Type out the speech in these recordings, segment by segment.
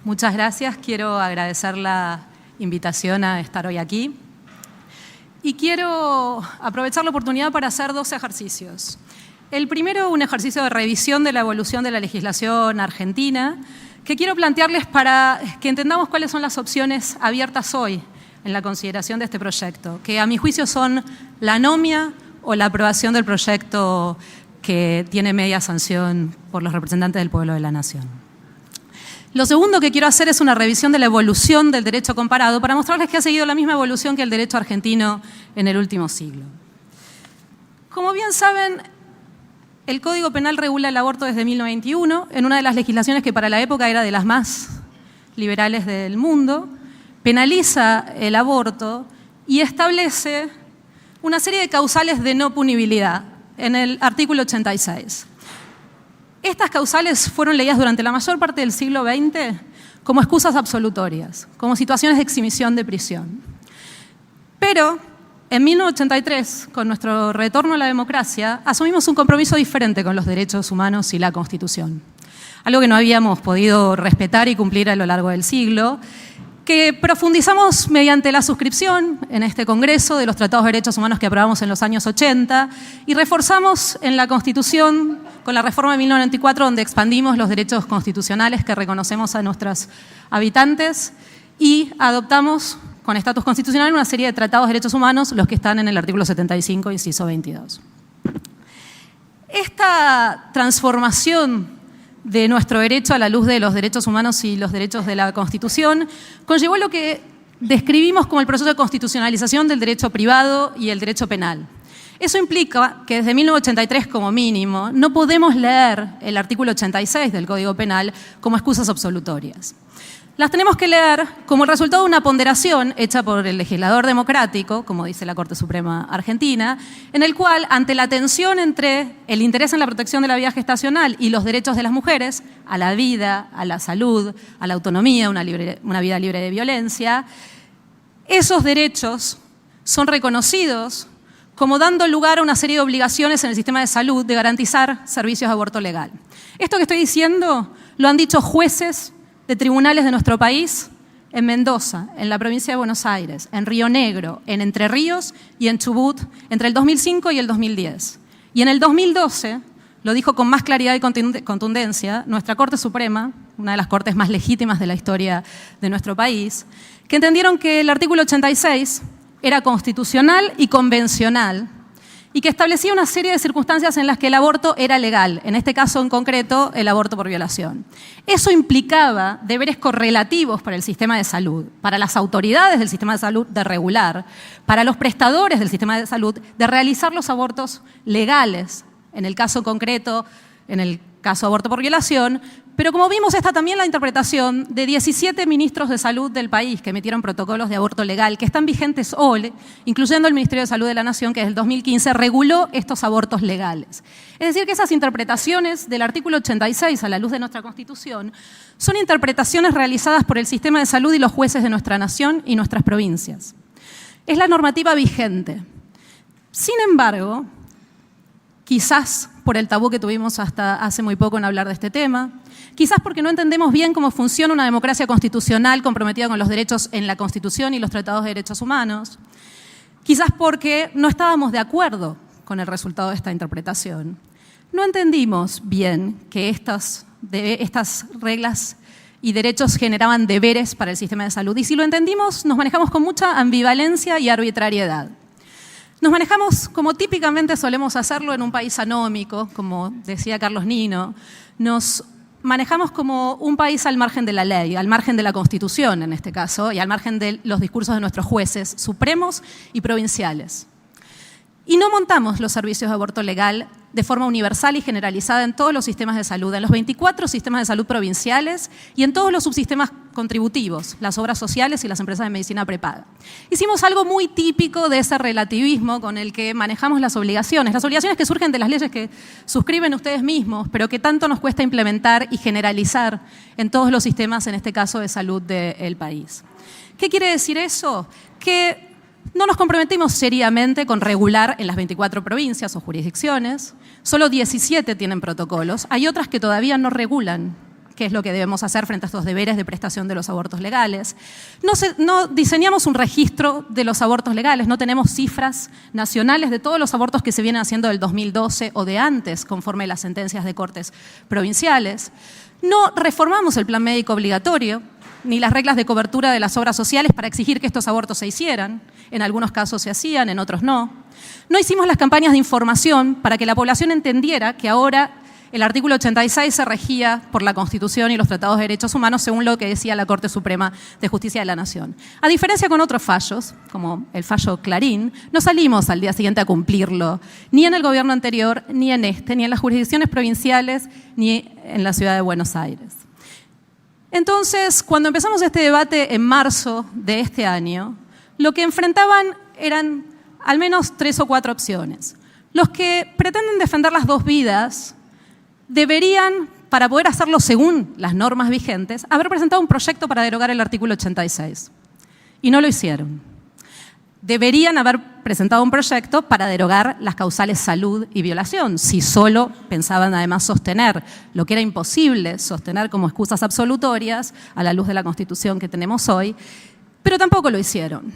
Muchas gracias. Quiero agradecer la invitación a estar hoy aquí. Y quiero aprovechar la oportunidad para hacer dos ejercicios. El primero, un ejercicio de revisión de la evolución de la legislación argentina, que quiero plantearles para que entendamos cuáles son las opciones abiertas hoy en la consideración de este proyecto, que a mi juicio son la anomia o la aprobación del proyecto que tiene media sanción por los representantes del pueblo de la nación. Lo segundo que quiero hacer es una revisión de la evolución del derecho comparado para mostrarles que ha seguido la misma evolución que el derecho argentino en el último siglo. Como bien saben, el Código Penal regula el aborto desde 1921, en una de las legislaciones que para la época era de las más liberales del mundo, penaliza el aborto y establece una serie de causales de no punibilidad en el artículo 86. Estas causales fueron leídas durante la mayor parte del siglo XX como excusas absolutorias, como situaciones de exhibición de prisión. Pero en 1983, con nuestro retorno a la democracia, asumimos un compromiso diferente con los derechos humanos y la Constitución. Algo que no habíamos podido respetar y cumplir a lo largo del siglo, que profundizamos mediante la suscripción en este Congreso de los Tratados de Derechos Humanos que aprobamos en los años 80 y reforzamos en la Constitución con la reforma de 1994, donde expandimos los derechos constitucionales que reconocemos a nuestros habitantes y adoptamos con estatus constitucional una serie de tratados de derechos humanos, los que están en el artículo 75, inciso 22. Esta transformación de nuestro derecho a la luz de los derechos humanos y los derechos de la Constitución conllevó lo que describimos como el proceso de constitucionalización del derecho privado y el derecho penal. Eso implica que desde 1983 como mínimo no podemos leer el artículo 86 del Código Penal como excusas absolutorias. Las tenemos que leer como el resultado de una ponderación hecha por el legislador democrático, como dice la Corte Suprema Argentina, en el cual, ante la tensión entre el interés en la protección de la vida gestacional y los derechos de las mujeres, a la vida, a la salud, a la autonomía, una vida libre de violencia, esos derechos son reconocidos como dando lugar a una serie de obligaciones en el sistema de salud de garantizar servicios de aborto legal. Esto que estoy diciendo lo han dicho jueces de tribunales de nuestro país en Mendoza, en la provincia de Buenos Aires, en Río Negro, en Entre Ríos y en Chubut entre el 2005 y el 2010. Y en el 2012, lo dijo con más claridad y contundencia, nuestra Corte Suprema, una de las cortes más legítimas de la historia de nuestro país, que entendieron que el artículo 86 era constitucional y convencional y que establecía una serie de circunstancias en las que el aborto era legal, en este caso en concreto el aborto por violación. Eso implicaba deberes correlativos para el sistema de salud, para las autoridades del sistema de salud de regular, para los prestadores del sistema de salud de realizar los abortos legales, en el caso concreto, en el caso aborto por violación, pero como vimos está también la interpretación de 17 ministros de salud del país que emitieron protocolos de aborto legal que están vigentes hoy, incluyendo el Ministerio de Salud de la Nación, que desde el 2015 reguló estos abortos legales. Es decir, que esas interpretaciones del artículo 86 a la luz de nuestra Constitución son interpretaciones realizadas por el sistema de salud y los jueces de nuestra nación y nuestras provincias. Es la normativa vigente. Sin embargo, quizás por el tabú que tuvimos hasta hace muy poco en hablar de este tema, quizás porque no entendemos bien cómo funciona una democracia constitucional comprometida con los derechos en la Constitución y los tratados de derechos humanos, quizás porque no estábamos de acuerdo con el resultado de esta interpretación. No entendimos bien que estas reglas y derechos generaban deberes para el sistema de salud. Y si lo entendimos, nos manejamos con mucha ambivalencia y arbitrariedad. Nos manejamos como típicamente solemos hacerlo en un país anómico, como decía Carlos Nino. Nos manejamos como un país al margen de la ley, al margen de la Constitución en este caso, y al margen de los discursos de nuestros jueces supremos y provinciales. Y no montamos los servicios de aborto legal de forma universal y generalizada en todos los sistemas de salud, en los 24 sistemas de salud provinciales y en todos los subsistemas contributivos, las obras sociales y las empresas de medicina prepaga. Hicimos algo muy típico de ese relativismo con el que manejamos las obligaciones que surgen de las leyes que suscriben ustedes mismos, pero que tanto nos cuesta implementar y generalizar en todos los sistemas, en este caso de salud del país. ¿Qué quiere decir eso? Que no nos comprometimos seriamente con regular en las 24 provincias o jurisdicciones. Solo 17 tienen protocolos. Hay otras que todavía no regulan, qué es lo que debemos hacer frente a estos deberes de prestación de los abortos legales. No diseñamos un registro de los abortos legales, no tenemos cifras nacionales de todos los abortos que se vienen haciendo del 2012 o de antes, conforme las sentencias de cortes provinciales. No reformamos el plan médico obligatorio, ni las reglas de cobertura de las obras sociales para exigir que estos abortos se hicieran. En algunos casos se hacían, en otros no. No hicimos las campañas de información para que la población entendiera que ahora el artículo 86 se regía por la Constitución y los tratados de derechos humanos según lo que decía la Corte Suprema de Justicia de la Nación. A diferencia con otros fallos, como el fallo Clarín, no salimos al día siguiente a cumplirlo, ni en el gobierno anterior, ni en este, ni en las jurisdicciones provinciales, ni en la ciudad de Buenos Aires. Entonces, cuando empezamos este debate en marzo de este año, lo que enfrentaban eran al menos 3 o 4 opciones. Los que pretenden defender las dos vidas deberían, para poder hacerlo según las normas vigentes, haber presentado un proyecto para derogar el artículo 86. Y no lo hicieron. Deberían haber presentado un proyecto para derogar las causales salud y violación, si solo pensaban además sostener lo que era imposible sostener como excusas absolutorias a la luz de la Constitución que tenemos hoy, pero tampoco lo hicieron.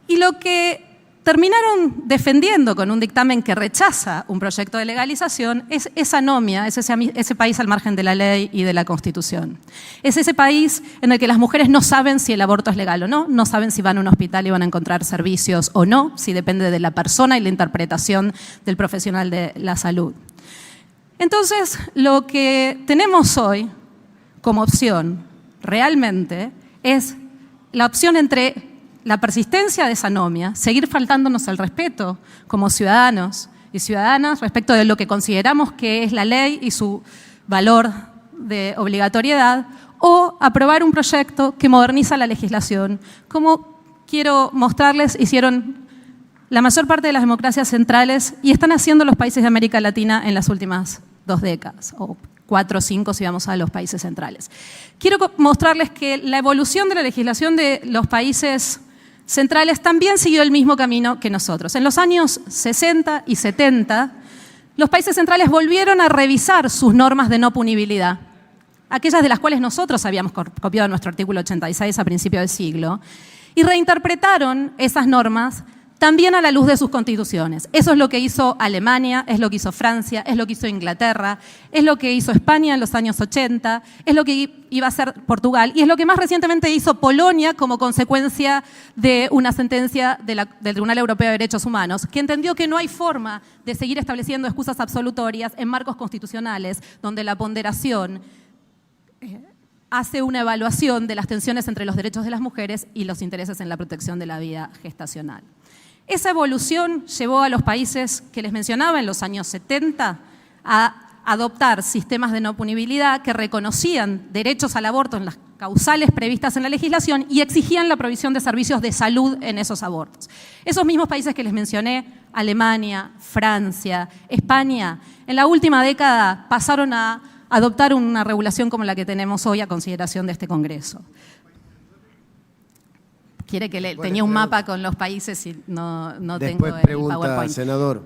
Y lo que terminaron defendiendo con un dictamen que rechaza un proyecto de legalización es esa anomia, es ese país al margen de la ley y de la Constitución. Es ese país en el que las mujeres no saben si el aborto es legal o no, no saben si van a un hospital y van a encontrar servicios o no, si depende de la persona y la interpretación del profesional de la salud. Entonces, lo que tenemos hoy como opción realmente es la opción entre la persistencia de esa anomia, seguir faltándonos el respeto como ciudadanos y ciudadanas respecto de lo que consideramos que es la ley y su valor de obligatoriedad, o aprobar un proyecto que moderniza la legislación, como quiero mostrarles, hicieron la mayor parte de las democracias centrales y están haciendo los países de América Latina en las últimas 2 décadas, o 4 o 5 si vamos a los países centrales. Quiero mostrarles que la evolución de la legislación de los países centrales también siguió el mismo camino que nosotros. En los años 60 y 70, los países centrales volvieron a revisar sus normas de no punibilidad, aquellas de las cuales nosotros habíamos copiado nuestro artículo 86 a principios del siglo, y reinterpretaron esas normas también a la luz de sus constituciones. Eso es lo que hizo Alemania, es lo que hizo Francia, es lo que hizo Inglaterra, es lo que hizo España en los años 80, es lo que iba a hacer Portugal y es lo que más recientemente hizo Polonia como consecuencia de una sentencia del Tribunal Europeo de Derechos Humanos, que entendió que no hay forma de seguir estableciendo excusas absolutorias en marcos constitucionales donde la ponderación hace una evaluación de las tensiones entre los derechos de las mujeres y los intereses en la protección de la vida gestacional. Esa evolución llevó a los países que les mencionaba en los años 70 a adoptar sistemas de no punibilidad que reconocían derechos al aborto en las causales previstas en la legislación y exigían la provisión de servicios de salud en esos abortos. Esos mismos países que les mencioné, Alemania, Francia, España, en la última década pasaron a adoptar una regulación como la que tenemos hoy a consideración de este Congreso. Quiere que tenía un mapa con los países y no tengo el pregunta, PowerPoint. Senador.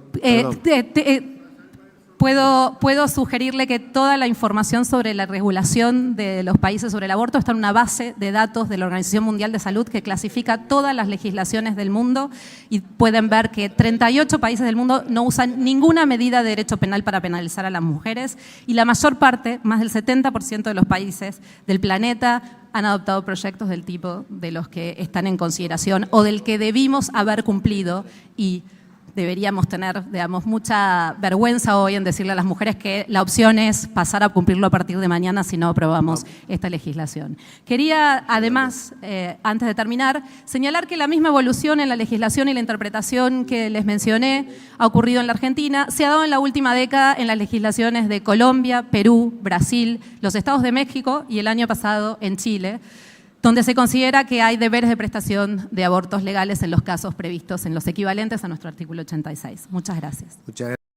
Puedo sugerirle que toda la información sobre la regulación de los países sobre el aborto está en una base de datos de la Organización Mundial de Salud que clasifica todas las legislaciones del mundo y pueden ver que 38 países del mundo no usan ninguna medida de derecho penal para penalizar a las mujeres y la mayor parte, más del 70% de los países del planeta han adoptado proyectos del tipo de los que están en consideración o del que debimos haber cumplido y deberíamos tener, digamos, mucha vergüenza hoy en decirle a las mujeres que la opción es pasar a cumplirlo a partir de mañana si no aprobamos esta legislación. Quería, además, antes de terminar, señalar que la misma evolución en la legislación y la interpretación que les mencioné ha ocurrido en la Argentina, se ha dado en la última década en las legislaciones de Colombia, Perú, Brasil, los Estados de México y el año pasado en Chile, donde se considera que hay deberes de prestación de abortos legales en los casos previstos en los equivalentes a nuestro artículo 86. Muchas gracias.